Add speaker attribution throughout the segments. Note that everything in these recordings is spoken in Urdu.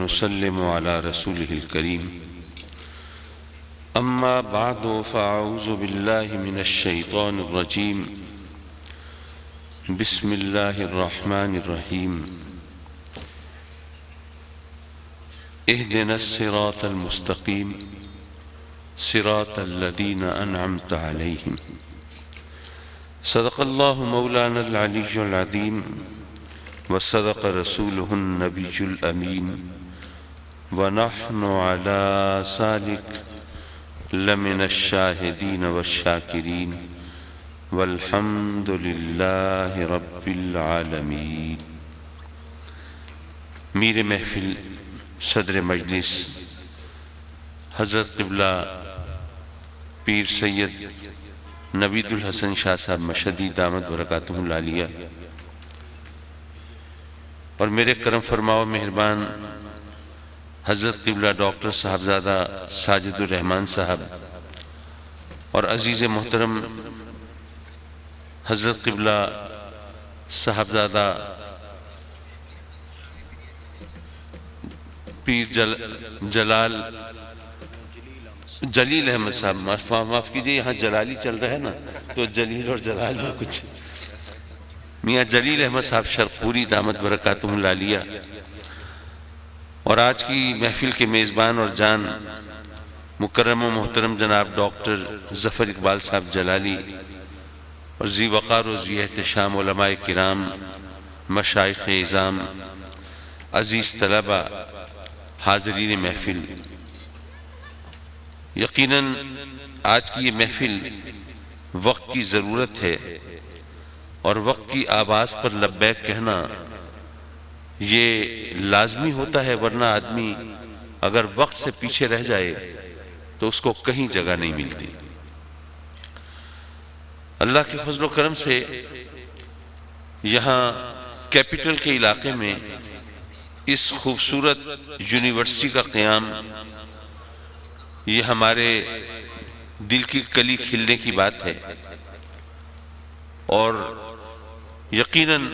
Speaker 1: ونسلم على رسوله الكريم أما بعد فأعوذ بالله من الشيطان الرجيم بسم الله الرحمن الرحيم اهدنا الصراط المستقيم صراط الذين أنعمت عليهم صدق الله مولانا العلي العظيم وصدق رسوله النبي الأمين ونحن على ذلك لمن الشاهدين والشاكرين والحمد لله رب العالمين۔ میر محفل صدر مجلس حضرت قبلہ پیر سید نوید الحسن شاہ صاحب مشہدی دامت برکاتہ العالیہ، اور میرے کرم فرما و مہربان حضرت قبلہ ڈاکٹر صاحبزادہ ساجد الرحمان صاحب اور عزیز محترم حضرت قبلہ صاحبزادہ پیر جلیل احمد صاحب، معاف کیجئے یہاں جلالی چل رہا ہے نا تو جلیل اور جلال میں کچھ، میاں جلیل احمد صاحب شرقپوری دامت برکاتہ العالیہ، اور آج کی محفل کے میزبان اور جان مکرم و محترم جناب ڈاکٹر ظفر اقبال صاحب جلالی، اور ذی وقار و ذی احتشام علماء کرام، مشائخ اعظام، عزیز طلبہ، حاضرین محفل، یقیناً آج کی یہ محفل وقت کی ضرورت ہے، اور وقت کی آواز پر لبیک کہنا یہ لازمی ہوتا ہے، ورنہ آدمی اگر وقت سے پیچھے رہ جائے تو اس کو کہیں جگہ نہیں ملتی۔ اللہ کے فضل و کرم سے یہاں کیپٹل کے علاقے میں اس خوبصورت یونیورسٹی کا قیام، یہ ہمارے دل کی کلی کھلنے کی بات ہے، اور یقیناً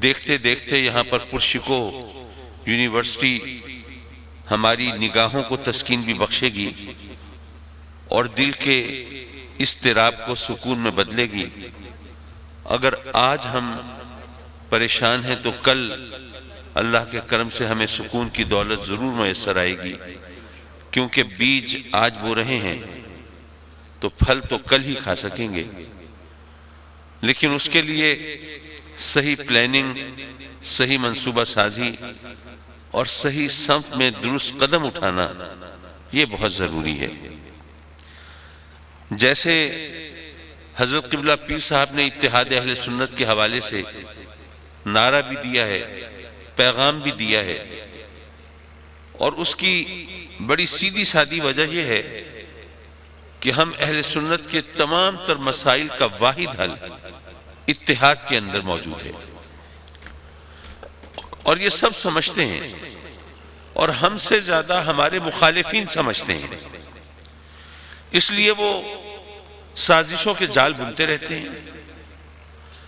Speaker 1: دیکھتے دیکھتے یہاں پر پرشکو یونیورسٹی ہماری نگاہوں کو تسکین بھی بخشے گی اور دل کے اضطراب کو سکون میں بدلے گی۔ اگر آج ہم پریشان ہیں تو کل اللہ کے کرم سے ہمیں سکون کی دولت ضرور میسر آئے گی، کیونکہ بیج آج بو رہے ہیں تو پھل تو کل ہی کھا سکیں گے، لیکن اس کے لیے صحیح پلاننگ، صحیح منصوبہ سازی اور صحیح سمت میں درست قدم اٹھانا یہ بہت ضروری ہے۔ جیسے حضرت قبلہ پیر صاحب نے اتحاد اہل سنت کے حوالے سے نعرہ بھی دیا ہے، پیغام بھی دیا ہے، اور اس کی بڑی سیدھی سادی وجہ یہ ہے کہ ہم اہل سنت کے تمام تر مسائل کا واحد حل اتحاد کے اندر موجود ہے، اور یہ سب سمجھتے ہیں، اور ہم سے زیادہ ہمارے مخالفین سمجھتے ہیں، اس لیے وہ سازشوں کے جال بنتے رہتے ہیں۔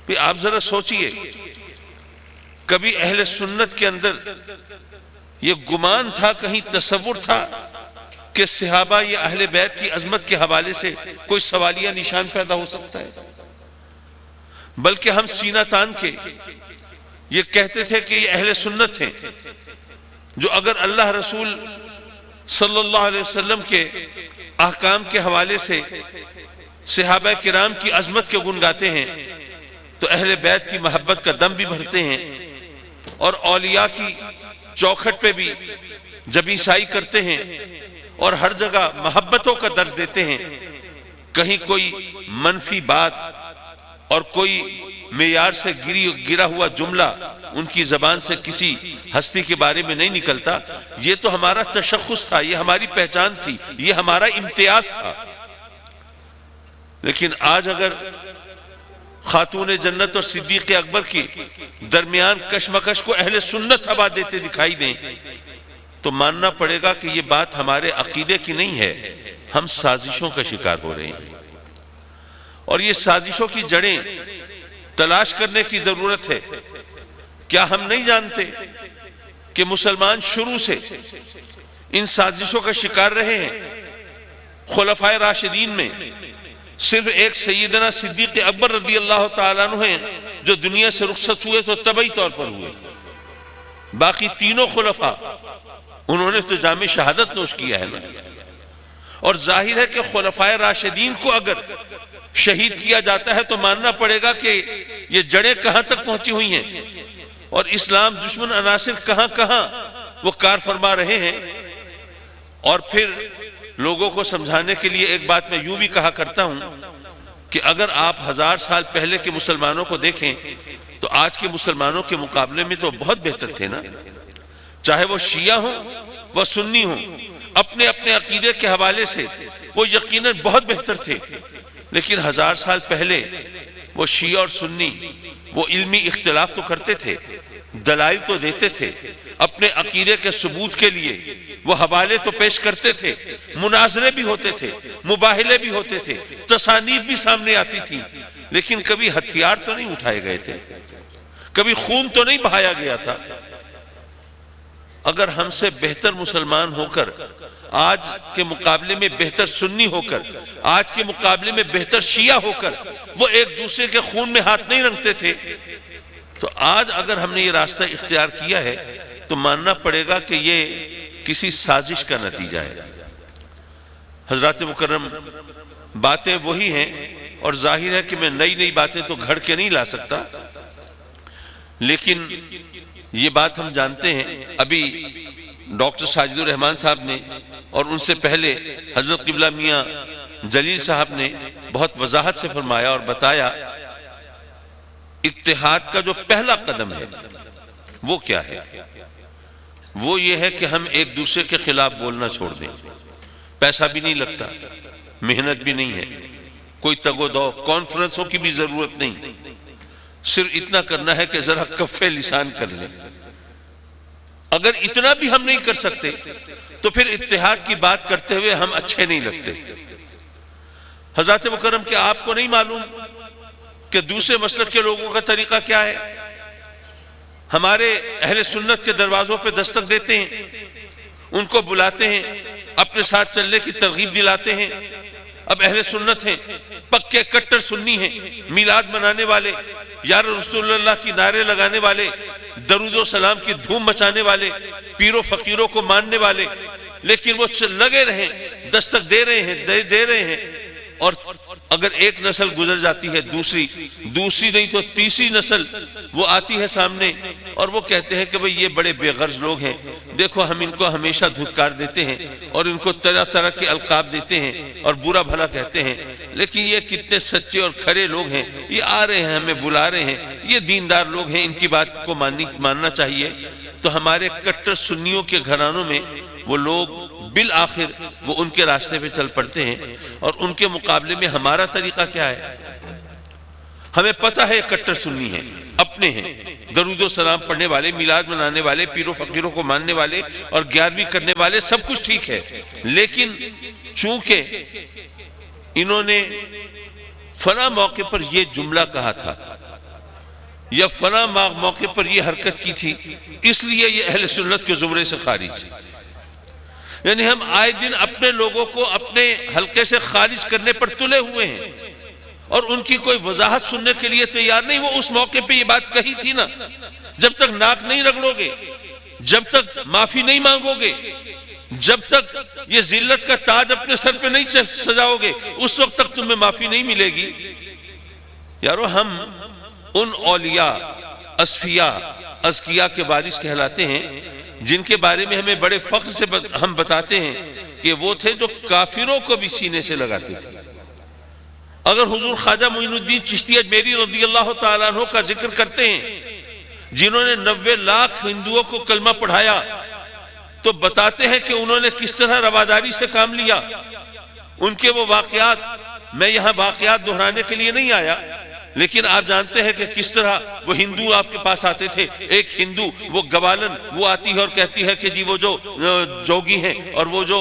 Speaker 1: بھی آپ ذرا سوچئے، کبھی اہل سنت کے اندر یہ گمان تھا، کہیں تصور تھا کہ صحابہ یا اہل بیت کی عظمت کے حوالے سے کوئی سوالیہ نشان پیدا ہو سکتا ہے؟ بلکہ ہم سینہ تان کے یہ کہتے تھے کہ یہ اہل سنت ہیں جو اگر اللہ رسول صلی اللہ علیہ وسلم کے احکام کے حوالے سے صحابہ کرام کی عظمت کے گن گاتے ہیں تو اہل بیت کی محبت کا دم بھی بھرتے ہیں، اور اولیاء کی چوکھٹ پہ بھی جب عیسائی کرتے ہیں اور ہر جگہ محبتوں کا درس دیتے ہیں، کہیں کوئی منفی بات اور کوئی معیار سے گرا ہوا جملہ ان کی زبان سے کسی ہستی کے بارے میں نہیں نکلتا۔ یہ تو ہمارا تشخص تھا، یہ ہماری پہچان تھی، یہ ہمارا امتیاز تھا۔ لیکن آج اگر خاتون جنت اور صدیق اکبر کی درمیان کشمکش کو اہل سنت ہوا دیتے دکھائی دیں تو ماننا پڑے گا کہ یہ بات ہمارے عقیدے کی نہیں ہے، ہم سازشوں کا شکار ہو رہے ہیں، اور یہ سازشوں کی جڑیں تلاش کرنے کی ضرورت ہے۔ کیا ہم نہیں جانتے کہ مسلمان شروع سے ان سازشوں کا شکار رہے ہیں۔ خلفائے راشدین میں صرف ایک سیدنا صدیق اکبر رضی اللہ تعالیٰ عنہ ہیں جو دنیا سے رخصت ہوئے تو طبعی طور پر ہوئے، باقی تینوں خلفاء انہوں نے تو جام شہادت نوش کیا ہے نا۔ اور ظاہر ہے کہ خلفائے راشدین کو اگر شہید کیا جاتا ہے تو ماننا پڑے گا کہ یہ جڑیں کہاں تک پہنچی ہوئی ہیں اور اسلام دشمن عناصر کہاں کہاں وہ کار فرما رہے ہیں۔ اور پھر لوگوں کو سمجھانے کے لیے ایک بات میں یوں بھی کہا کرتا ہوں کہ اگر آپ 1000 سال پہلے کے مسلمانوں کو دیکھیں تو آج کے مسلمانوں کے مقابلے میں تو بہت بہتر تھے نا، چاہے وہ شیعہ ہوں وہ سنی ہوں، اپنے اپنے عقیدے کے حوالے سے وہ یقیناً بہت بہتر تھے، لیکن 1000 سال پہلے وہ شیعہ اور سنی وہ علمی اختلاف تو کرتے تھے، دلائل تو دیتے تھے، اپنے عقیدے کے ثبوت کے لیے وہ حوالے تو پیش کرتے تھے، مناظرے بھی ہوتے تھے، مباہلے بھی ہوتے تھے، تصانیف بھی سامنے آتی تھی، لیکن کبھی ہتھیار تو نہیں اٹھائے گئے تھے، کبھی خون تو نہیں بہایا گیا تھا۔ اگر ہم سے بہتر مسلمان ہو کر، آج کے مقابلے میں بہتر سنی ہو کر، آج کے مقابلے میں بہتر شیعہ ہو کر وہ ایک دوسرے کے خون میں ہاتھ نہیں رنگتے تھے، تو آج اگر ہم نے یہ راستہ اختیار کیا ہے تو ماننا پڑے گا کہ یہ کسی سازش کا نتیجہ ہے۔ حضرات مکرم، باتیں وہی ہیں اور ظاہر ہے کہ میں نئی نئی باتیں تو گھڑ کے نہیں لا سکتا، لیکن یہ بات ہم جانتے ہیں۔ ابھی ڈاکٹر ساجد الرحمان صاحب نے اور ان سے پہلے حضرت قبلہ میاں جلیل صاحب نے بہت وضاحت سے فرمایا اور بتایا اتحاد کا جو پہلا قدم ہے وہ کیا ہے؟ وہ یہ ہے کہ ہم ایک دوسرے کے خلاف بولنا چھوڑ دیں۔ پیسہ بھی نہیں لگتا، محنت بھی نہیں ہے، کوئی تگ و دو کانفرنسوں کی بھی ضرورت نہیں، صرف اتنا کرنا ہے کہ ذرا کف لسان کر لیں۔ اگر اتنا بھی ہم نہیں کر سکتے تو پھر اتحاد کی بات کرتے ہوئے ہم اچھے نہیں لگتے۔ حضرات مکرم، کہ آپ کو نہیں معلوم کہ دوسرے مسلک کے لوگوں کا طریقہ کیا ہے؟ ہمارے اہل سنت کے دروازوں پہ دستک دیتے ہیں، ان کو بلاتے ہیں، اپنے ساتھ چلنے کی ترغیب دلاتے ہیں۔ اب اہل سنت ہیں، پکے کٹر سنی ہیں، میلاد منانے والے، یا رسول اللہ کی نعرے لگانے والے، درود و سلام کی دھوم مچانے والے، پیروں فقیروں کو ماننے والے، لیکن وہ لگے رہیں، دستک دے رہے ہیں اور اگر ایک نسل گزر جاتی ہے دوسری نہیں تو تیسری نسل وہ آتی ہے سامنے اور وہ کہتے ہیں کہ بھئی یہ بڑے بے غرض لوگ ہیں، دیکھو ہم ان کو ہمیشہ دھتکار دیتے ہیں اور ان کو طرح طرح کے القاب دیتے ہیں اور برا بھلا کہتے ہیں، لیکن یہ کتنے سچے اور کھرے لوگ ہیں، یہ آ رہے ہیں، ہمیں بلا رہے ہیں، یہ دیندار لوگ ہیں، ان کی بات کو ماننا چاہیے۔ تو ہمارے کٹر سنیوں کے گھرانوں میں وہ لوگ بالآخر وہ ان کے راستے پہ چل پڑتے ہیں، اور ان کے مقابلے میں ہمارا طریقہ کیا ہے؟ ہمیں پتہ ہے کٹر سنی ہیں، اپنے ہیں، درود و سلام پڑھنے والے، میلاد منانے والے، پیروں فقیروں کو ماننے والے اور 11ویں کرنے والے، سب کچھ ٹھیک ہے، لیکن چونکہ انہوں نے فلاں موقع پر یہ جملہ کہا تھا یا فلاں موقع پر یہ حرکت کی تھی، اس لیے یہ اہل سنت کے زمرے سے خارج ہے۔ یعنی ہم آئے دن اپنے لوگوں کو اپنے حلقے سے خارج کرنے پر تلے ہوئے ہیں اور ان کی کوئی وضاحت سننے کے لیے تیار نہیں۔ وہ اس موقع پہ یہ بات کہی تھی نا، جب تک ناک نہیں رگڑو گے، جب تک معافی نہیں مانگو گے، جب تک یہ ذلت کا تاج اپنے سر پہ نہیں سجاؤ گے، اس وقت تک تمہیں معافی نہیں ملے گی۔ یارو، ہم ان اولیاء، اصفیاء، ازکیاء کے وارث کہلاتے ہیں جن کے بارے میں ہمیں بڑے فخر سے ہم بتاتے ہیں کہ وہ تھے جو کافروں کو بھی سینے سے لگاتے تھے۔ اگر حضور خواجہ معین الدین چشتی اجمیری رضی اللہ تعالیٰ عنہ کا ذکر کرتے ہیں جنہوں نے 90 لاکھ ہندوؤں کو کلمہ پڑھایا، تو بتاتے ہیں کہ انہوں نے کس طرح رواداری سے کام لیا۔ ان کے وہ واقعات، میں یہاں واقعات دہرانے کے لیے نہیں آیا، لیکن آپ جانتے ہیں کہ کس طرح وہ ہندو آپ کے پاس آتے تھے، ایک ہندو وہ گوالن وہ آتی ہے اور کہتی ہے کہ جی وہ جو جوگی ہیں اور وہ جو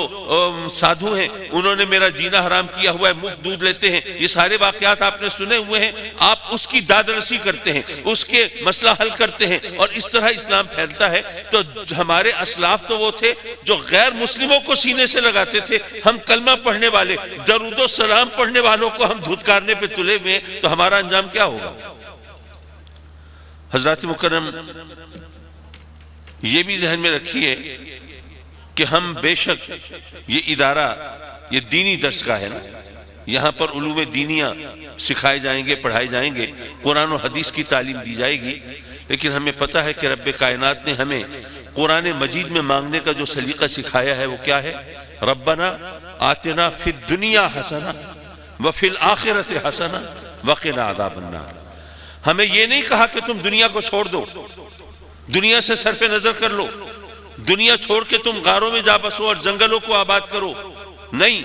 Speaker 1: سادھو ہیں انہوں نے میرا جینا حرام کیا ہوا ہے، مفت دودھ لیتے ہیں، یہ سارے واقعات آپ نے سنے ہوئے ہیں، آپ اس کی داد رسی کرتے ہیں، اس کے مسئلہ حل کرتے ہیں، اور اس طرح اسلام پھیلتا ہے۔ تو ہمارے اسلاف تو وہ تھے جو غیر مسلموں کو سینے سے لگاتے تھے، ہم کلمہ پڑھنے والے درود و سلام پڑھنے والوں کو ہم دھتکارنے پہ تلے ہوئے ہیں، تو ہمارا انجام کیا ہوگا؟ حضرات مکرم، یہ بھی ذہن میں رکھیے کہ ہم بے شک یہ ادارہ یہ دینی درس گاہ ہے نا، یہاں پر علوم دینیاں سکھائے جائیں گے، پڑھائے جائیں گے، قرآن و حدیث کی تعلیم دی جائے گی، لیکن ہمیں پتہ ہے کہ رب کائنات نے ہمیں قرآن مجید میں مانگنے کا جو سلیقہ سکھایا ہے وہ کیا ہے؟ ربنا آتنا فی الدنیا حسنہ وفی الآخرۃ حسنہ وقنا عذاب النار۔ ہمیں یہ نہیں کہا کہ تم دنیا کو چھوڑ دو، دنیا سے صرف نظر کر لو، دنیا چھوڑ کے تم غاروں میں جا بسو اور جنگلوں کو آباد کرو، نہیں،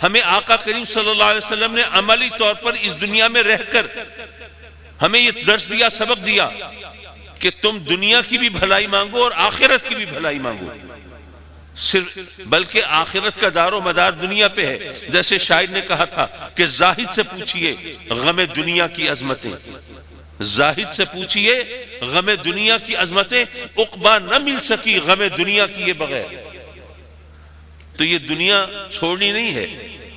Speaker 1: ہمیں آقا کریم صلی اللہ علیہ وسلم نے عملی طور پر اس دنیا میں رہ کر ہمیں یہ درس دیا، سبق دیا کہ تم دنیا کی بھی بھلائی مانگو اور آخرت کی بھی بھلائی مانگو، صرف بلکہ آخرت کا دار و مدار دنیا پہ ہے۔ جیسے شاعر نے کہا تھا کہ زاہد سے پوچھئے غم دنیا کی عظمتیں، زاہد سے پوچھئے غم دنیا کی عظمتیں، عقبہ نہ مل سکی غم دنیا کی یہ بغیر۔ تو یہ دنیا چھوڑنی نہیں ہے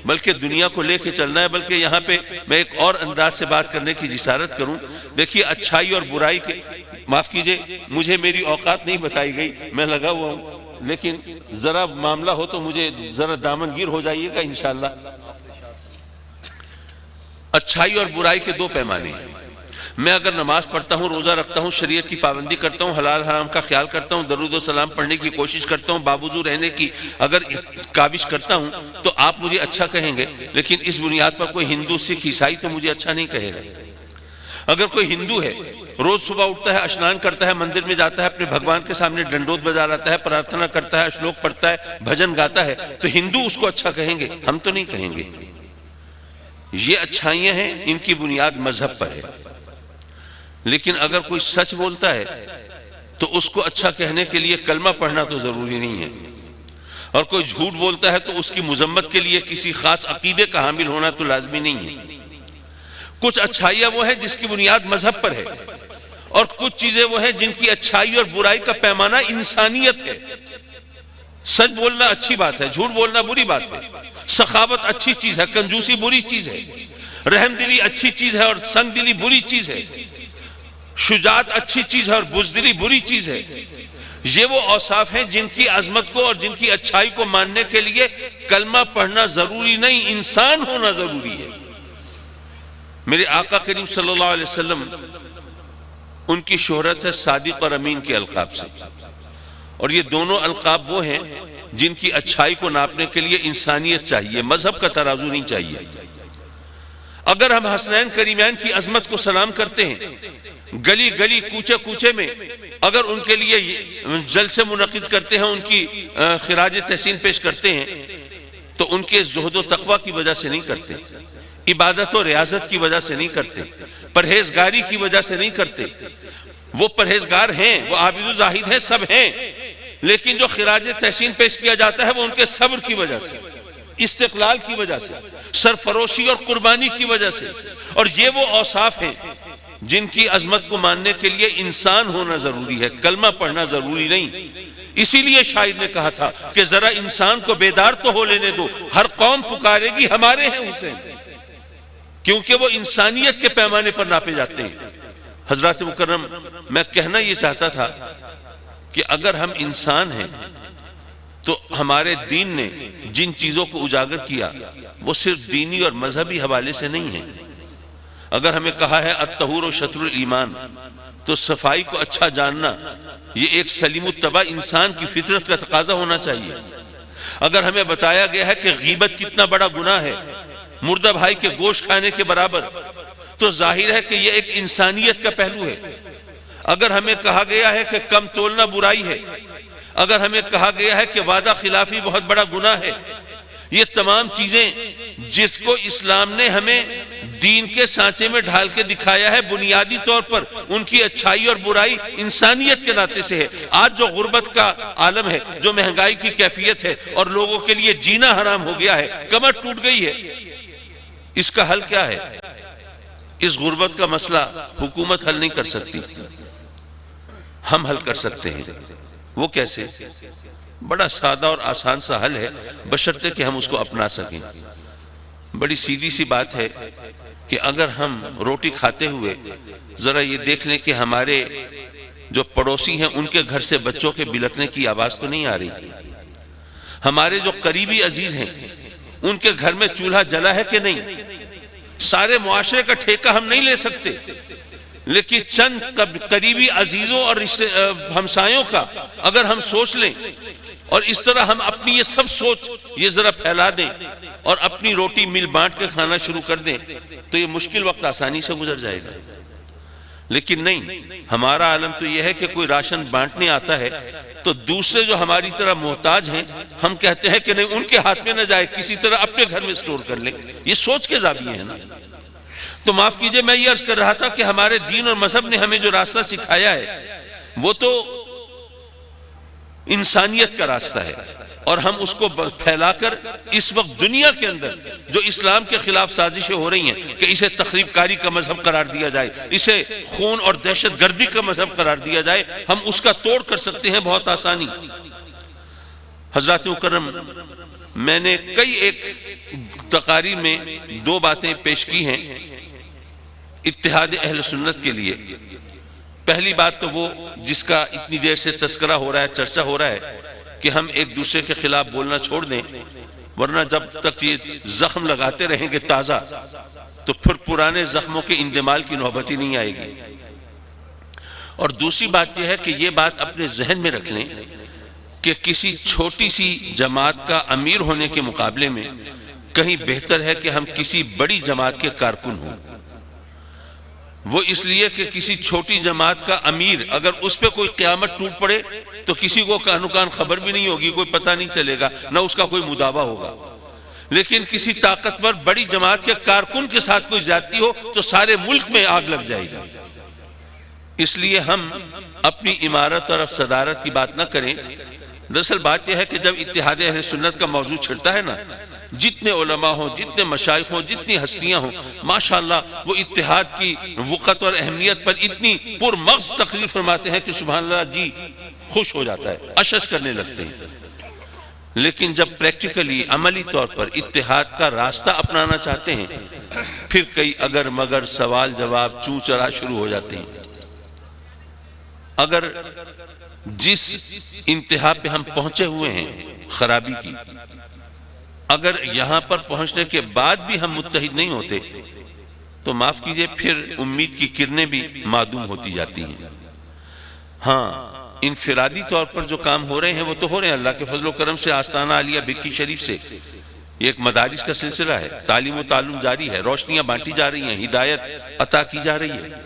Speaker 1: بلکہ دنیا کو لے کے چلنا ہے۔ بلکہ یہاں پہ میں ایک اور انداز سے بات کرنے کی جسارت کروں، دیکھیے اچھائی اور برائی کے، معاف کیجئے مجھے میری اوقات نہیں بتائی گئی، میں لگا ہوا ہوں، لیکن ذرا معاملہ ہو تو مجھے ذرا دامن گیر ہو جائیے گا انشاءاللہ۔ اچھائی اور برائی کے دو پیمانے ہیں۔ میں اگر نماز پڑھتا ہوں، روزہ رکھتا ہوں، شریعت کی پابندی کرتا ہوں، حلال حرام کا خیال کرتا ہوں، درود و سلام پڑھنے کی کوشش کرتا ہوں، باوضو رہنے کی اگر کاوش کرتا ہوں تو آپ مجھے اچھا کہیں گے، لیکن اس بنیاد پر کوئی ہندو سکھ عیسائی تو مجھے اچھا نہیں کہے گا۔ اگر کوئی ہندو ہے، روز صبح اٹھتا ہے، اشنان کرتا ہے، مندر میں جاتا ہے، اپنے بھگوان کے سامنے ڈنڈوت بجا لاتا ہے، پرارتھنا کرتا ہے، اشلوک پڑھتا ہے، بھجن گاتا ہے، تو ہندو اس کو اچھا کہیں گے، ہم تو نہیں کہیں گے۔ یہ اچھائیاں ہیں، ان کی بنیاد مذہب پر ہے۔ لیکن اگر کوئی سچ بولتا ہے تو اس کو اچھا کہنے کے لیے کلمہ پڑھنا تو ضروری نہیں ہے، اور کوئی جھوٹ بولتا ہے تو اس کی مذمت کے لیے کسی خاص عقیدے کا حامل ہونا تو لازمی نہیں ہے۔ کچھ اچھائیاں وہ ہیں جس کی بنیاد مذہب پر ہے، اور کچھ چیزیں وہ ہیں جن کی اچھائی اور برائی کا پیمانہ انسانیت ہے۔ سچ بولنا اچھی بات ہے، جھوٹ بولنا بری بات ہے، سخاوت اچھی چیز ہے، کنجوسی بری چیز ہے، رحم دلی اچھی چیز ہے اور سنگ دلی بری چیز ہے، شجاعت اچھی چیز ہے اور بزدلی بری چیز ہے۔ یہ وہ اوصاف ہیں جن کی عظمت کو اور جن کی اچھائی کو ماننے کے لیے کلمہ پڑھنا ضروری نہیں، انسان ہونا ضروری ہے۔ میرے آقا کریم صلی اللہ علیہ وسلم، ان کی شہرت ہے صادق اور امین کے القاب سے، اور یہ دونوں القاب وہ ہیں جن کی اچھائی کو ناپنے کے لیے انسانیت چاہیے، مذہب کا ترازو نہیں چاہیے۔ اگر ہم حسنین کریمین کی عظمت کو سلام کرتے ہیں، گلی گلی کوچے کوچے میں اگر ان کے لیے جلسے منعقد کرتے ہیں، ان کی خراج تحسین پیش کرتے ہیں، تو ان کے زہد و تقوی کی وجہ سے نہیں کرتے، عبادت و ریاضت کی وجہ سے نہیں کرتے، پرہیزگاری کی وجہ سے نہیں کرتے۔ وہ پرہیزگار ہیں، وہ عابد و زاہد ہیں، سب ہیں، لیکن جو خراج تحسین پیش کیا جاتا ہے وہ ان کے صبر کی وجہ سے، استقلال کی وجہ سے، سرفروشی اور قربانی کی وجہ سے۔ اور یہ وہ اوصاف ہیں جن کی عظمت کو ماننے کے لیے انسان ہونا ضروری ہے، کلمہ پڑھنا ضروری نہیں۔ اسی لیے شاعر نے کہا تھا کہ ذرا انسان کو بیدار تو ہو لینے دو، ہر قوم پکارے گی ہمارے ہیں حسین، کیونکہ وہ انسانیت کے پیمانے پر ناپے جاتے ہیں۔ حضرات مکرم، میں کہنا یہ چاہتا تھا کہ اگر ہم انسان ہیں تو ہمارے دین نے جن چیزوں کو اجاگر کیا وہ صرف دینی اور مذہبی حوالے سے نہیں ہیں۔ اگر ہمیں کہا ہے الطہور شطر الایمان، تو صفائی کو اچھا جاننا یہ ایک سلیم الطبع انسان کی فطرت کا تقاضا ہونا چاہیے۔ اگر ہمیں بتایا گیا ہے کہ غیبت کتنا بڑا گناہ ہے، مردہ بھائی کے گوشت کھانے کے برابر، تو ظاہر ہے کہ یہ ایک انسانیت کا پہلو ہے۔ اگر ہمیں کہا گیا ہے کہ کم تولنا برائی ہے، اگر ہمیں کہا گیا ہے کہ وعدہ خلافی بہت بڑا گناہ ہے، یہ تمام چیزیں جس کو اسلام نے ہمیں دین کے سانچے میں ڈھال کے دکھایا ہے، بنیادی طور پر ان کی اچھائی اور برائی انسانیت کے ناطے سے ہے۔ آج جو غربت کا عالم ہے، جو مہنگائی کی کیفیت ہے اور لوگوں کے لیے جینا حرام ہو گیا ہے، کمر ٹوٹ گئی ہے، اس کا حل کیا ہے؟ اس غربت کا مسئلہ حکومت حل نہیں کر سکتی، ہم حل کر سکتے ہیں۔ وہ کیسے؟ بڑا سادہ اور آسان سا حل ہے، بشرطے کہ ہم اس کو اپنا سکیں۔ بڑی سیدھی سی بات ہے کہ اگر ہم روٹی کھاتے ہوئے ذرا یہ دیکھ لیں کہ ہمارے جو پڑوسی ہیں ان کے گھر سے بچوں کے بلکنے کی آواز تو نہیں آ رہی، ہمارے جو قریبی عزیز ہیں ان کے گھر میں چولہا جلا ہے کہ نہیں، سارے معاشرے کا ٹھیکہ ہم نہیں لے سکتے، لیکن چند قریبی عزیزوں اور ہمسایوں کا اگر ہم سوچ لیں اور اس طرح ہم اپنی یہ سب سوچ یہ ذرا پھیلا دیں اور اپنی روٹی مل بانٹ کے کھانا شروع کر دیں تو یہ مشکل وقت آسانی سے گزر جائے گا۔ لیکن نہیں، ہمارا عالم تو یہ ہے کہ کوئی راشن بانٹنے آتا ہے تو دوسرے جو ہماری طرح محتاج ہیں ہم کہتے ہیں کہ نہیں، ان کے ہاتھ میں نہ جائے، کسی طرح اپنے گھر میں سٹور کر لیں۔ یہ سوچ کے زاویے ہیں نا۔ تو معاف کیجئے، میں یہ عرض کر رہا تھا کہ ہمارے دین اور مذہب نے ہمیں جو راستہ سکھایا ہے وہ تو انسانیت کا راستہ ہے، اور ہم اس کو پھیلا کر اس وقت دنیا کے اندر جو اسلام کے خلاف سازشیں ہو رہی ہیں کہ اسے تخریب کاری کا مذہب قرار دیا جائے، اسے خون اور دہشت گردی کا مذہب قرار دیا جائے، ہم اس کا توڑ کر سکتے ہیں بہت آسانی۔ حضرات مکرم، میں نے کئی ایک تقاریر میں دو باتیں پیش کی ہیں اتحاد اہل سنت کے لیے۔ پہلی بات تو وہ جس کا اتنی دیر سے تذکرہ ہو رہا ہے، چرچا ہو رہا ہے کہ ہم ایک دوسرے کے خلاف بولنا چھوڑ دیں، ورنہ جب تک یہ زخم لگاتے رہیں گے تازہ تو پھر پرانے زخموں کے اندمال کی نوبت ہی نہیں آئے گی۔ اور دوسری بات یہ ہے کہ یہ بات اپنے ذہن میں رکھ لیں کہ کسی چھوٹی سی جماعت کا امیر ہونے کے مقابلے میں کہیں بہتر ہے کہ ہم کسی بڑی جماعت کے کارکن ہوں۔ وہ اس لیے کہ کسی چھوٹی جماعت کا امیر اگر اس پہ کوئی قیامت ٹوٹ پڑے تو کسی کو کانو خبر بھی نہیں ہوگی، کوئی پتہ نہیں چلے گا، نہ اس کا کوئی مداوع ہوگا۔ لیکن کسی طاقتور بڑی جماعت کے کارکن کے ساتھ کوئی زیادتی ہو تو سارے ملک میں آگ لگ جائے گی۔ اس لیے ہم اپنی امارت اور صدارت کی بات نہ کریں۔ دراصل بات یہ ہے کہ جب اتحاد اہل سنت کا موضوع چھڑتا ہے نا، جتنے علماء ہوں، جتنے مشائخ ہوں، جتنی ہستیاں ہوں، ماشاءاللہ وہ اتحاد کی وقت اور اہمیت پر اتنی پرمغز تقریر فرماتے ہیں کہ سبحان اللہ جی خوش ہو جاتا ہے، اشش کرنے لگتے ہیں۔ لیکن جب پریکٹیکلی عملی طور پر اتحاد کا راستہ اپنانا چاہتے ہیں پھر کئی اگر مگر سوال جواب چوں چرا شروع ہو جاتے ہیں۔ اگر جس انتہا پہ ہم پہنچے ہوئے ہیں خرابی کی، اگر یہاں پر پہنچنے کے بعد بھی ہم متحد نہیں ہوتے تو معاف کیجئے پھر امید کی کرنیں بھی معدوم ہوتی جاتی ہیں۔ ہاں، انفرادی طور پر جو کام ہو رہے ہیں وہ تو ہو رہے ہیں اللہ کے فضل و کرم سے۔ آستانہ عالیہ بکی شریف سے یہ ایک مدارس کا سلسلہ ہے، تعلیم و تعلم جاری ہے، روشنیاں بانٹی جا رہی ہیں، ہدایت عطا کی جا رہی ہے،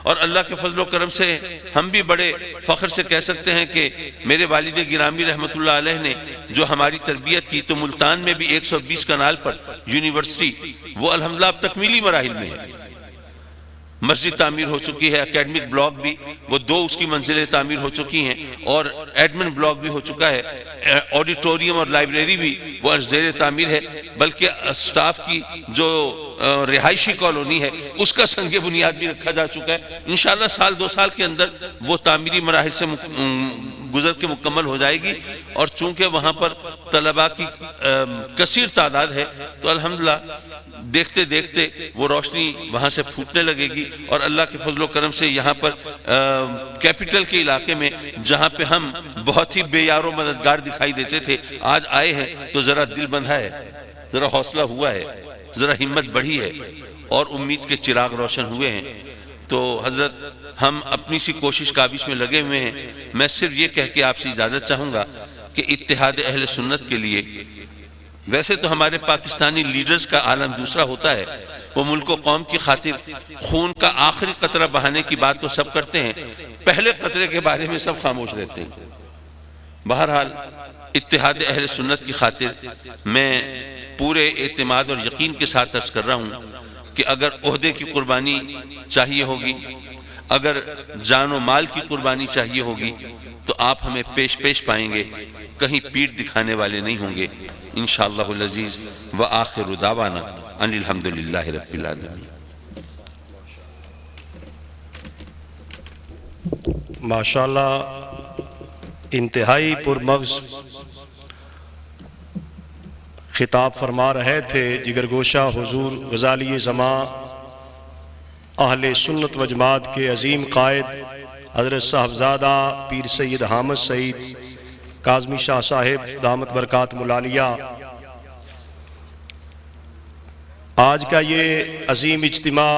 Speaker 1: اور اللہ کے فضل و کرم سے ہم بھی بڑے فخر سے کہہ سکتے ہیں کہ میرے والد گرامی رحمت اللہ علیہ نے جو ہماری تربیت کی تو ملتان میں بھی 120 کنال پر یونیورسٹی وہ الحمدللہ اب تکمیلی مراحل میں ہے، مسجد تعمیر ہو چکی ہے، اکیڈمک بلاک بھی وہ 2 اس کی منزلیں تعمیر ہو چکی ہیں، اور ایڈمن بلاک بھی ہو چکا ہے، آڈیٹوریم اور لائبریری بھی وہ زیر تعمیر ہے، بلکہ سٹاف کی جو رہائشی کالونی ہے اس کا سنگ بنیاد بھی رکھا جا چکا ہے۔ انشاءاللہ سال 2 سال کے اندر وہ تعمیری مراحل سے گزر کے مکمل ہو جائے گی، اور چونکہ وہاں پر طلباء کی کثیر تعداد ہے تو الحمدللہ دیکھتے دیکھتے وہ روشنی وہاں سے پھوٹنے لگے گی، اور اللہ کے فضل و کرم سے یہاں پر کیپٹل کے علاقے میں جہاں پہ ہم بہت ہی بے یار و مددگار دکھائی دیتے تھے، آج آئے ہیں تو ذرا دل بندھا ہے، ذرا حوصلہ ہوا ہے، ذرا ہمت بڑھی ہے، اور امید کے چراغ روشن ہوئے ہیں۔ تو حضرت ہم اپنی سی کوشش کابش میں لگے ہوئے ہیں۔ میں صرف یہ کہہ کے آپ سے اجازت چاہوں گا کہ اتحاد اہل سنت کے لیے ویسے تو ہمارے پاکستانی لیڈرز کا عالم دوسرا ہوتا ہے، وہ ملک و قوم کی خاطر خون کا آخری قطرہ بہانے کی بات تو سب کرتے ہیں، پہلے قطرے کے بارے میں سب خاموش رہتے ہیں۔ بہرحال اتحاد اہل سنت کی خاطر میں پورے اعتماد اور یقین کے ساتھ عرض کر رہا ہوں کہ اگر عہدے کی قربانی چاہیے ہوگی، اگر جان و مال کی قربانی چاہیے ہوگی تو آپ ہمیں پیش پیش پائیں گے، کہیں پیٹ دکھانے والے نہیں ہوں گے انشاءاللہ العزیز۔ وآخر دعوانا ان الحمدللہ رب العالمین۔
Speaker 2: ماشاءاللہ انتہائی پرمغز خطاب فرما رہے تھے جگر گوشہ حضور غزالی زماں اہل سنت و جماعت کے عظیم قائد حضرت صاحبزادہ پیر سید حامد سعید کاظمی شاہ صاحب دامت برکات ملالیہ۔ آج کا یہ عظیم اجتماع